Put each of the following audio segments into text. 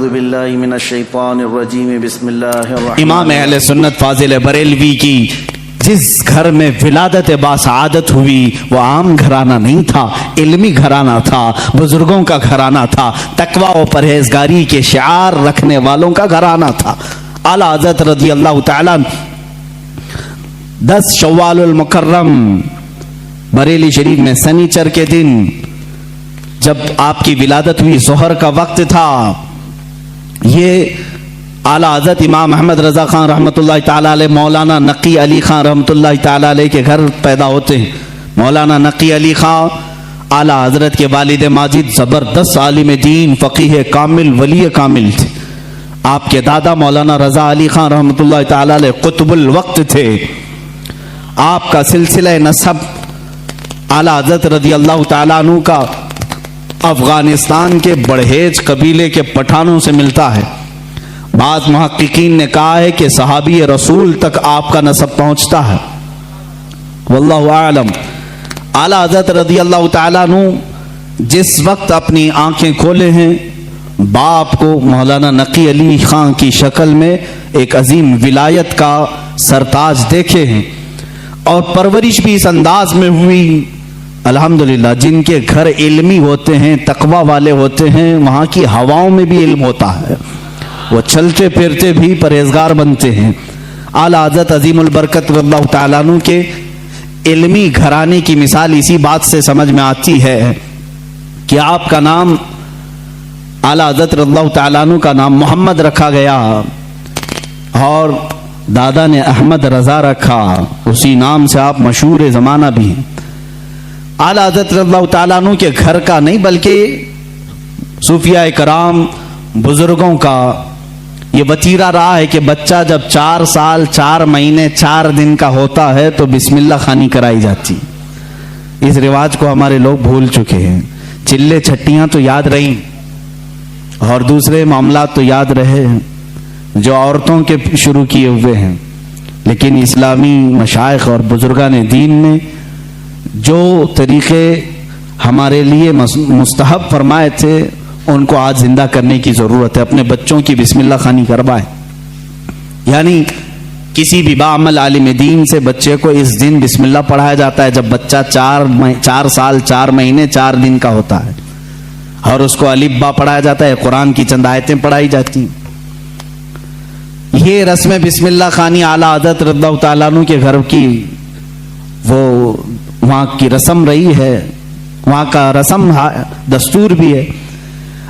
اعوذ باللہ من الشیطان الرجیم بسم اللہ الرحمن امام اہل سنت فاضل بریلوی کی جس گھر میں ولادت باسعادت ہوئی وہ عام گھرانہ نہیں تھا، علمی گھرانہ تھا، بزرگوں کا گھرانہ تھا، تقوی و پرہیزگاری کے شعار رکھنے والوں کا گھرانہ تھا۔ اعلیٰ حضرت رضی اللہ تعالیٰ 10 شوال المکرم بریلی شریف میں سنیچر کے دن جب آپ کی ولادت ہوئی، ظہر کا وقت تھا، یہ اعلیٰ حضرت امام احمد رضا خان رحمۃ اللہ تعالیٰ علیہ مولانا نقی علی خان رحمۃ اللہ تعالیٰ علیہ کے گھر پیدا ہوتے ہیں۔ مولانا نقی علی خان اعلیٰ حضرت کے والد ماجد زبردست عالم دین، فقیہ کامل، ولی کامل تھے۔ آپ کے دادا مولانا رضا علی خان رحمۃ اللہ تعالیٰ علیہ قطب الوقت تھے۔ آپ کا سلسلہ نسب اعلیٰ حضرت رضی اللہ تعالیٰ عنہ کا افغانستان کے بڑھیج قبیلے کے پٹھانوں سے ملتا ہے۔ بعض محققین نے کہا ہے کہ صحابی رسول تک آپ کا نسب پہنچتا ہے، واللہ اعلم۔ اعلیٰ حضرت رضی اللہ تعالیٰ عنہ جس وقت اپنی آنکھیں کھولے ہیں، باپ کو مولانا نقی علی خان کی شکل میں ایک عظیم ولایت کا سرتاج دیکھے ہیں، اور پرورش بھی اس انداز میں ہوئی۔ الحمدللہ جن کے گھر علمی ہوتے ہیں، تقوی والے ہوتے ہیں، وہاں کی ہواؤں میں بھی علم ہوتا ہے، وہ چلتے پھرتے بھی پرہیزگار بنتے ہیں۔ اعلیٰ حضرت عظیم البرکت رضی اللہ تعالیٰ عنہ کے علمی گھرانے کی مثال اسی بات سے سمجھ میں آتی ہے کہ آپ کا نام اعلیٰ حضرت رضی اللہ تعالیٰ عنہ کا نام محمد رکھا گیا، اور دادا نے احمد رضا رکھا، اسی نام سے آپ مشہور زمانہ بھی ہیں۔ اعلیٰ حضرت رضی اللہ تعالیٰ عنہ کے گھر کا نہیں بلکہ صوفیاء کرام بزرگوں کا یہ وتیرہ رہا ہے کہ بچہ جب 4 سال 4 مہینے 4 دن کا ہوتا ہے تو بسم اللہ خوانی کرائی جاتی۔ اس رواج کو ہمارے لوگ بھول چکے ہیں۔ چلے چھٹیاں تو یاد رہیں اور دوسرے معاملات تو یاد رہے جو عورتوں کے شروع کیے ہوئے ہیں، لیکن اسلامی مشائخ اور بزرگان دین نے جو طریقے ہمارے لیے مستحب فرمائے تھے ان کو آج زندہ کرنے کی ضرورت ہے۔ اپنے بچوں کی بسم اللہ خوانی کروائیں، یعنی کسی بھی باعمل عالم دین سے بچے کو اس دن بسم اللہ پڑھایا جاتا ہے جب بچہ 4 سال 4 مہینے 4 دن کا ہوتا ہے، اور اس کو الف با پڑھایا جاتا ہے، قرآن کی چند آیتیں پڑھائی جاتی ہیں۔ یہ رسم بسم اللہ خوانی اعلیٰ حضرت رضی اللہ تعالیٰ عنہ کے گھر کی وہ وہاں کی رسم رہی ہے، وہاں کا رسم دستور بھی ہے۔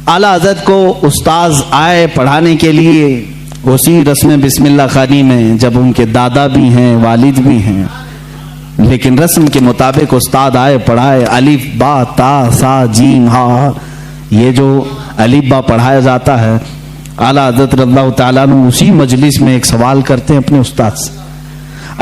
اعلیٰ حضرت کو استاذ آئے پڑھانے کے لیے اسی رسم بسم اللہ خوانی میں، جب ان کے دادا بھی ہیں والد بھی ہیں، لیکن رسم کے مطابق استاد آئے پڑھائے، الف با تا سا جیم ہا، یہ جو الف با پڑھایا جاتا ہے، اعلیٰ حضرت رضی اللہ تعالیٰ عنہ اسی مجلس میں ایک سوال کرتے ہیں اپنے استاد سے،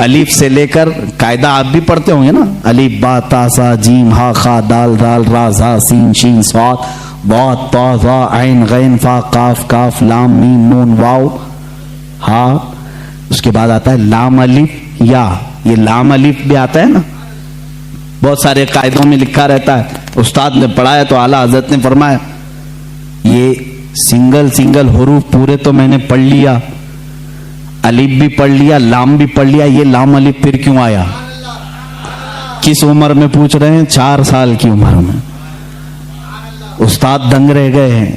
الف سے لے کر قاعدہ آپ بھی پڑھتے ہوں گے نا، الف با تا سا جیم ہا خا دال دال را زا سین شین صاد ضاد طا ظا عین غین فا قاف کاف لام میم نون واو ہا، اس کے بعد آتا ہے لام الف یا، یہ لام الف بھی آتا ہے نا، بہت سارے قاعدوں میں لکھا رہتا ہے۔ استاد نے پڑھایا تو اعلیٰ حضرت نے فرمایا یہ سنگل حروف پورے تو میں نے پڑھ لیا، الف بھی پڑھ لیا، لام بھی پڑھ لیا، یہ لام الف پھر کیوں آیا؟ کس عمر میں پوچھ رہے ہیں؟ 4 سال کی عمر میں۔ استاد دنگ رہ گئے ہیں۔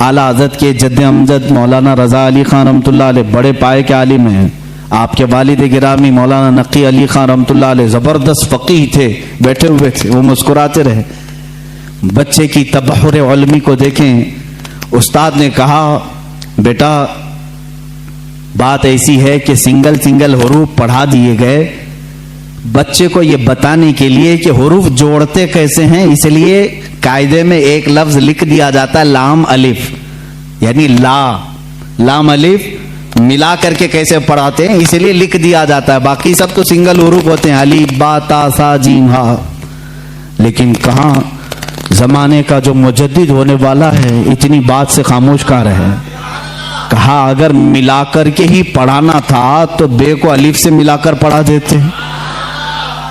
اعلیٰ حضرت کے جد امجد مولانا رضا علی خان رحمۃ اللہ علیہ بڑے پائے کے عالم ہیں، آپ کے والد گرامی مولانا نقی علی خان رحمۃ اللہ علیہ زبردست فقیہ تھے، بیٹھے ہوئے تھے، وہ مسکراتے رہے۔ بچے کی تبحر علمی کو دیکھیں، استاد نے کہا بیٹا بات ایسی ہے کہ سنگل حروف پڑھا دیے گئے بچے کو یہ بتانے کے لیے کہ حروف جوڑتے کیسے ہیں، اس لیے قاعدے میں ایک لفظ لکھ دیا جاتا ہے لام الف، یعنی لام الف ملا کر کے کیسے پڑھاتے ہیں اس لیے لکھ دیا جاتا ہے، باقی سب تو سنگل حروف ہوتے ہیں، الف با تا سا جیم ہا۔ لیکن کہاں زمانے کا جو مجدد ہونے والا ہے اتنی بات سے خاموش کہاں رہے، کہا اگر ملا کر کے ہی پڑھانا تھا تو بے کو الف سے ملا کر پڑھا دیتے،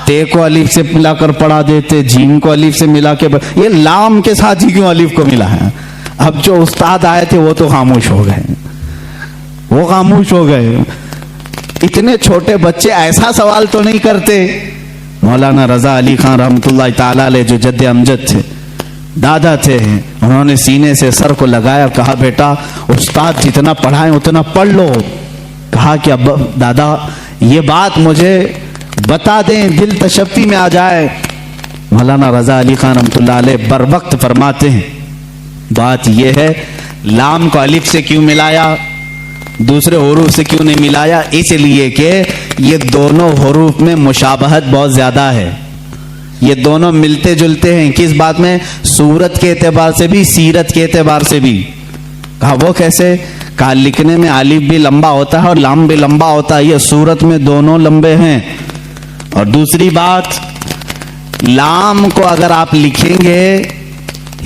تے کو الف سے ملا کر پڑھا دیتے، جیم کو الف سے ملا کے، یہ لام کے ساتھ ہی کیوں الف کو ملا ہے؟ اب جو استاد آئے تھے وہ تو خاموش ہو گئے، وہ خاموش ہو گئے. اتنے چھوٹے بچے ایسا سوال تو نہیں کرتے. مولانا رضا علی خان رحمۃ اللہ تعالی علیہ جو جد امجد تھے، دادا تھے، انہوں نے سینے سے سر کو لگایا، کہا بیٹا استاد جتنا پڑھائیں اتنا پڑھ لو. کہا کہ اب دادا یہ بات مجھے بتا دیں، دل تشفی میں آ جائے. مولانا رضا علی خان رحمۃ اللہ علیہ بر وقت فرماتے ہیں بات یہ ہے، لام کو الف سے کیوں ملایا، دوسرے حروف سے کیوں نہیں ملایا؟ اس لیے کہ یہ دونوں حروف میں مشابہت بہت زیادہ ہے، یہ دونوں ملتے جلتے ہیں. کس بات میں؟ صورت کے اعتبار سے بھی، سیرت کے اعتبار سے بھی. کہا وہ کیسے؟ کہا لکھنے میں الف بھی لمبا ہوتا ہے اور لام بھی لمبا ہوتا ہے، یہ صورت میں دونوں لمبے ہیں. اور دوسری بات، لام کو اگر آپ لکھیں گے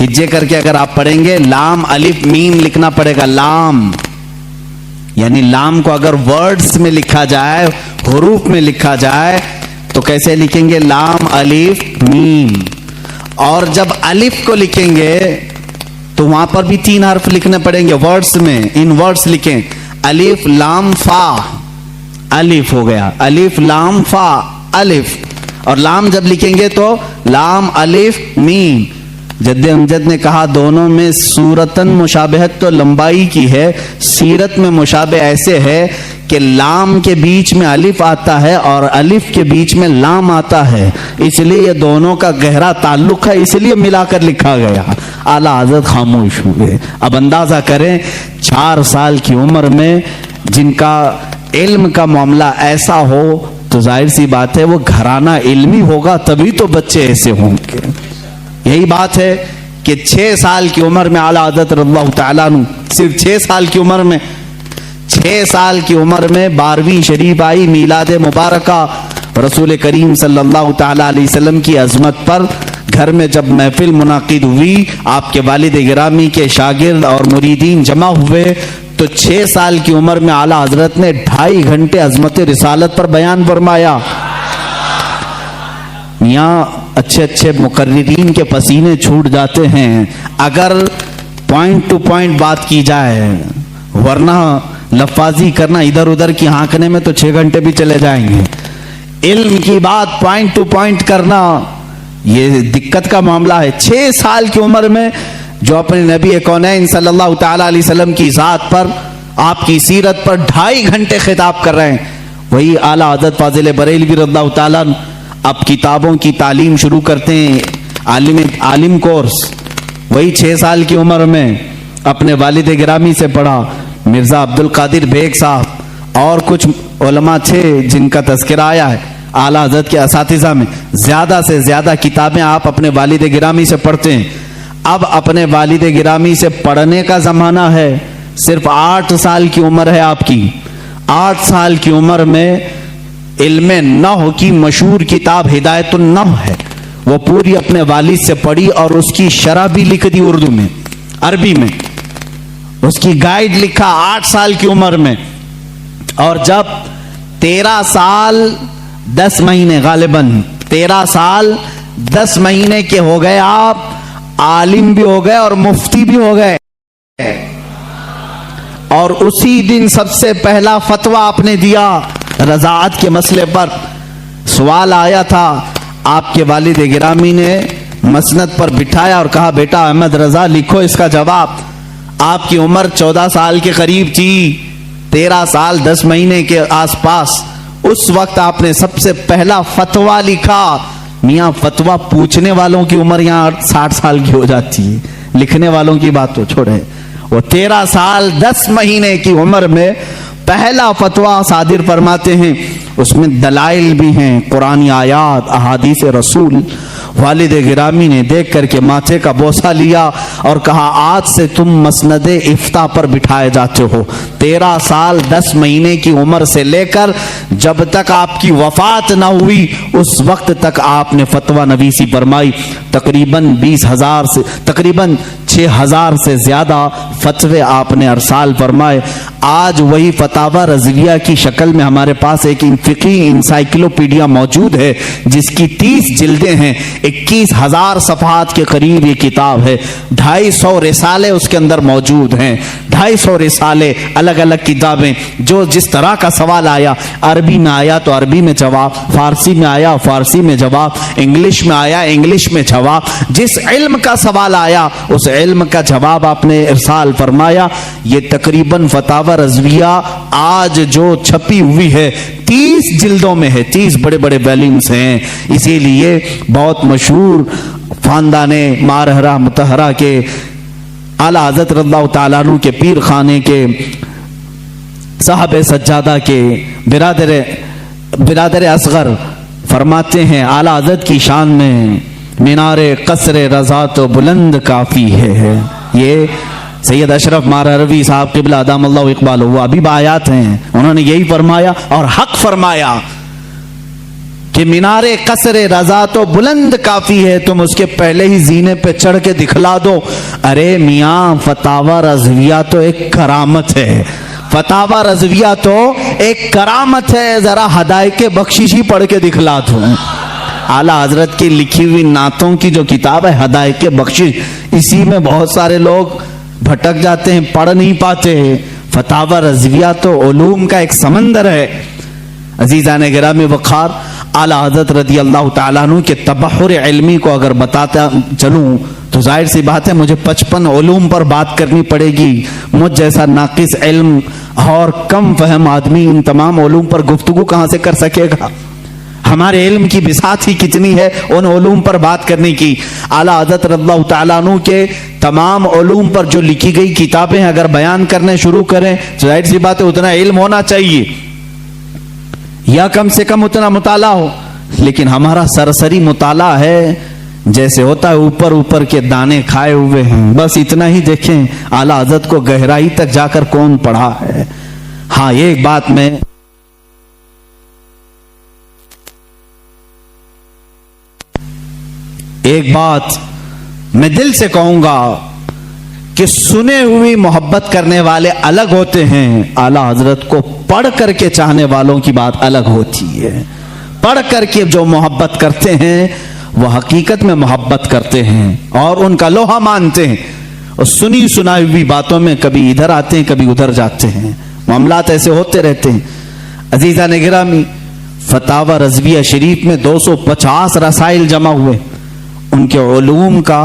ہجے کر کے، اگر آپ پڑھیں گے لام الف میم لکھنا پڑے گا. لام یعنی لام کو اگر ورڈز میں لکھا جائے، حروف میں لکھا جائے تو کیسے لکھیں گے؟ لام الف میم. اور جب الف کو لکھیں گے تو وہاں پر بھی 3 حرف لکھنے پڑیں گے ورڈز میں. ان ورڈز لکھیں الف لام فا، الف ہو گیا، الف لام فا الف. اور لام جب لکھیں گے تو لام الف میم. جد امجد نے کہا دونوں میں صورتاً مشابہت تو لمبائی کی ہے، سیرت میں مشابہ ایسے ہے کہ لام کے بیچ میں الف آتا ہے اور الف کے بیچ میں لام آتا ہے، اس لیے یہ دونوں کا گہرا تعلق ہے، اس لیے ملا کر لکھا گیا. اعلیٰ حضرت خاموش ہوئے. اب اندازہ کریں 4 سال کی عمر میں جن کا علم کا معاملہ ایسا ہو تو ظاہر سی بات ہے وہ گھرانہ علمی ہوگا، تبھی تو بچے ایسے ہوں گے. یہی بات ہے کہ 6 سال کی عمر میں اعلیٰ حضرت رضی اللہ تعالیٰ عنہ، صرف 6 سال کی عمر میں، 6 سال کی عمر میں 12ویں شریف آئی میلاد مبارکہ. رسول کریم صلی اللہ تعالیٰ علیہ وسلم کی عظمت پر گھر میں جب محفل منعقد ہوئی، آپ کے والد گرامی کے شاگرد اور مریدین جمع ہوئے تو 6 سال کی عمر میں اعلیٰ حضرت نے 2.5 گھنٹے عظمت رسالت پر بیان فرمایا. یہاں اچھے اچھے مقررین کے پسینے چھوٹ جاتے ہیں اگر پوائنٹ ٹو پوائنٹ بات کی جائے، ورنہ لفاظی کرنا ادھر ادھر کی ہانکنے میں تو 6 گھنٹے بھی چلے جائیں گے. علم کی بات پوائنٹ ٹو پوائنٹ کرنا یہ دقت کا معاملہ ہے. 6 سال کی عمر میں جو اپنے نبی کونین صلی اللہ تعالی علیہ وسلم کی ذات پر، آپ کی سیرت پر 2.5 گھنٹے خطاب کر رہے ہیں، وہی اعلیٰ حضرت فاضل بریلوی رضی اللہ تعالیٰ اب کتابوں کی تعلیم شروع کرتے ہیں، عالم کورس. وہی 6 سال کی عمر میں اپنے والد گرامی سے پڑھا. مرزا عبد القادر بیگ صاحب اور کچھ علماء تھے جن کا تذکرہ آیا ہے اعلیٰ حضرت کے اساتذہ میں. زیادہ سے زیادہ کتابیں آپ اپنے والد گرامی سے پڑھتے ہیں. اب اپنے والد گرامی سے پڑھنے کا زمانہ ہے. صرف 8 سال کی عمر ہے آپ کی. 8 سال کی عمر میں علم نحو کی مشہور کتاب ہدایت النحو ہے، وہ پوری اپنے والد سے پڑھی اور اس کی شرح بھی لکھ دی اردو میں، عربی میں، اس کی گائیڈ لکھا 8 سال کی عمر میں. اور جب 13 سال 10 مہینے، غالباً 13 سال 10 مہینے کے ہو گئے، آپ عالم بھی ہو گئے اور مفتی بھی ہو گئے. اور اسی دن سب سے پہلا فتویٰ آپ نے دیا رضاعت کے مسئلے پر. سوال آیا تھا، آپ کے والد گرامی نے مسند پر بٹھایا اور کہا بیٹا احمد رضا لکھو اس کا جواب. آپ کی عمر 14 سال کے قریب تھی، 13 سال 10 مہینے کے آس پاس. اس وقت آپ نے سب سے پہلا فتویٰ لکھا. میاں فتویٰ پوچھنے والوں کی عمر یہاں 60 سال کی ہو جاتی ہے، لکھنے والوں کی بات تو چھوڑے. وہ 13 سال 10 مہینے کی عمر میں پہلا فتویٰ صادر فرماتے ہیں. اس میں دلائل بھی ہیں، قرآنی آیات، احادیث رسول. والد گرامی نے دیکھ کر کے ماتھے کا بوسہ لیا اور کہا آج سے تم مسند افتاء پر بٹھائے جاتے ہو. 13 سال 10 مہینے کی عمر سے لے کر جب تک آپ کی وفات نہ ہوئی اس وقت تک آپ نے فتویٰ نویسی فرمائی. تقریباً 20,000 سے تقریباً 6000 سے زیادہ فتوے آپ نے ارسال فرمائے. آج وہی فتاوی رضویہ کی شکل میں ہمارے پاس ایک فقہی انسائکلوپیڈیا موجود ہے جس کی 30 جلدیں ہیں, 21,000 صفحات کے قریب یہ کتاب ہے. 250 رسالے اس کے اندر موجود ہیں, 250 رسالے, الگ الگ کتابیں. جو جس طرح کا سوال آیا, عربی میں آیا تو عربی میں جواب, فارسی میں آیا فارسی میں جواب, انگلش میں آیا انگلش میں جواب. جس علم کا سوال آیا اس علم کا جواب آپ نے ارسال فرمایا. یہ تقریباً فتاوی رضویہ آج جو چھپی ہوئی ہے 30 جلدوں میں ہے, 30 بڑے بڑے ویلیومز ہیں. اسی لیے بہت مشہور خاندان مارہرہ مطہرہ کے اعلیٰ حضرت رضی اللہ تعالیٰ عنہ کے پیر خانے کے صاحب سجادہ کے برادر اصغر فرماتے ہیں اعلیٰ حضرت کی شان میں مینار قصر رضا تو بلند کافی ہے. یہ سید اشرف مارہروی صاحب قبلہ ادام اللہ اقبال وہ ابھی آیات ہیں, انہوں نے یہی فرمایا اور حق فرمایا کہ مینار قصر رضا تو بلند کافی ہے, تم اس کے پہلے ہی زینے پہ چڑھ کے دکھلا دو. ارے میاں فتاوی رضویہ تو ایک کرامت ہے, فتاوی رضویہ تو ایک کرامت ہے, ذرا ہدایت بخششی پڑھ کے دکھلا دو. اعلیٰ حضرت کی لکھی ہوئی نعتوں کی جو کتاب ہے ہدایت بخشش, اسی میں بہت سارے لوگ بھٹک جاتے ہیں, پڑھ نہیں پاتے. فتاوی رضویہ تو علوم کا ایک سمندر ہے. عزیزان گرامی وقار, اعلیٰ حضرت رضی اللہ تعالیٰ عنہ کے تبحر علمی کو اگر بتاتا چلوں تو ظاہر سی بات ہے مجھے 55 علوم پر بات کرنی پڑے گی. مجھ جیسا ناقص علم اور کم فہم آدمی ان تمام علوم پر گفتگو کہاں سے کر سکے گا؟ ہمارے علم کی بساط ہی کتنی ہے ان علوم پر بات کرنے کی. اعلیٰ حضرت رضی اللہ تعالیٰ عنہ کے تمام علوم پر جو لکھی گئی کتابیں اگر بیان کرنے شروع کریں تو ظاہر سی بات ہے اتنا علم ہونا چاہیے یا کم سے کم اتنا مطالعہ ہو. لیکن ہمارا سرسری مطالعہ ہے جیسے ہوتا ہے اوپر اوپر کے دانے کھائے ہوئے ہیں, بس اتنا ہی دیکھیں. اعلیٰ حضرت کو گہرائی تک جا کر کون پڑھا ہے؟ ہاں یہ ایک بات میں دل سے کہوں گا کہ سنے ہوئی محبت کرنے والے الگ ہوتے ہیں, اعلیٰ حضرت کو پڑھ کر کے چاہنے والوں کی بات الگ ہوتی ہے. پڑھ کر کے جو محبت کرتے ہیں وہ حقیقت میں محبت کرتے ہیں اور ان کا لوہا مانتے ہیں, اور سنی سنائی ہوئی باتوں میں کبھی ادھر آتے ہیں کبھی ادھر جاتے ہیں. معاملات ایسے ہوتے رہتے ہیں. عزیزان گرامی, فتاوی رضویہ شریف میں 250 رسائل جمع ہوئے. ان کے علوم کا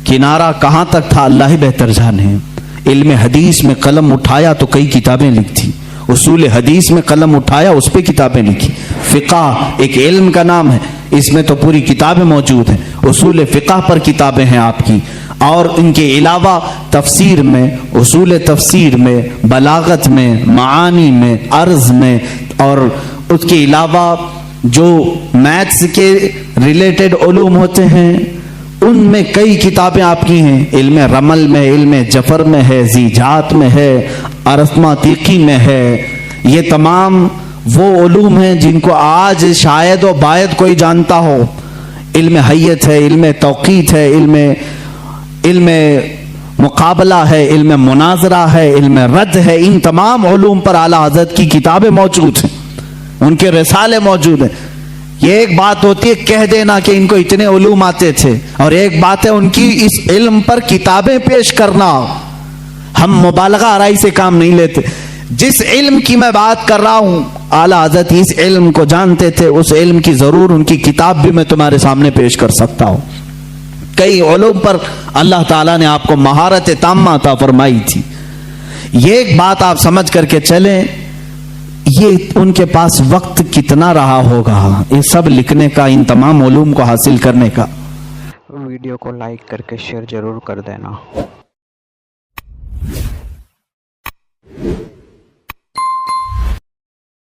کنارہ کہاں تک تھا اللہ ہی بہتر جانے. علم حدیث میں قلم اٹھایا تو کئی کتابیں لکھی, اصول حدیث میں قلم اٹھایا اس پہ کتابیں لکھی. فقہ ایک علم کا نام ہے, اس میں تو پوری کتابیں موجود ہیں. اصول فقہ پر کتابیں ہیں آپ کی, اور ان کے علاوہ تفسیر میں, اصول تفسیر میں, بلاغت میں, معانی میں, عرض میں, اور اس کے علاوہ جو میتھس کے ریلیٹڈ علوم ہوتے ہیں ان میں کئی کتابیں آپ کی ہیں. علم رمل میں, علم جفر میں ہے, زیجات میں ہے, ارثماتیقی میں ہے. یہ تمام وہ علوم ہیں جن کو آج شاید و باید کوئی جانتا ہو. علم حیت ہے, علم توقیت ہے, علم مقابلہ ہے, علم مناظرہ ہے, علم رد ہے. ان تمام علوم پر اعلیٰ حضرت کی کتابیں موجود ہیں, ان کے رسالے موجود ہیں. یہ ایک بات ہوتی ہے کہہ دینا کہ ان کو اتنے علوم آتے تھے, اور ایک بات ہے ان کی اس علم پر کتابیں پیش کرنا. ہم مبالغہ آرائی سے کام نہیں لیتے. جس علم کی میں بات کر رہا ہوں اعلیٰ حضرت اس علم کو جانتے تھے, اس علم کی ضرور ان کی کتاب بھی میں تمہارے سامنے پیش کر سکتا ہوں. کئی علوم پر اللہ تعالیٰ نے آپ کو مہارت تامہ عطا فرمائی تھی. یہ ایک بات آپ سمجھ کر کے چلیں, یہ ان کے پاس وقت کتنا رہا ہوگا یہ سب لکھنے کا, ان تمام علوم کو حاصل کرنے کا. ویڈیو کو لائک کر کے شیئر ضرور کر دینا.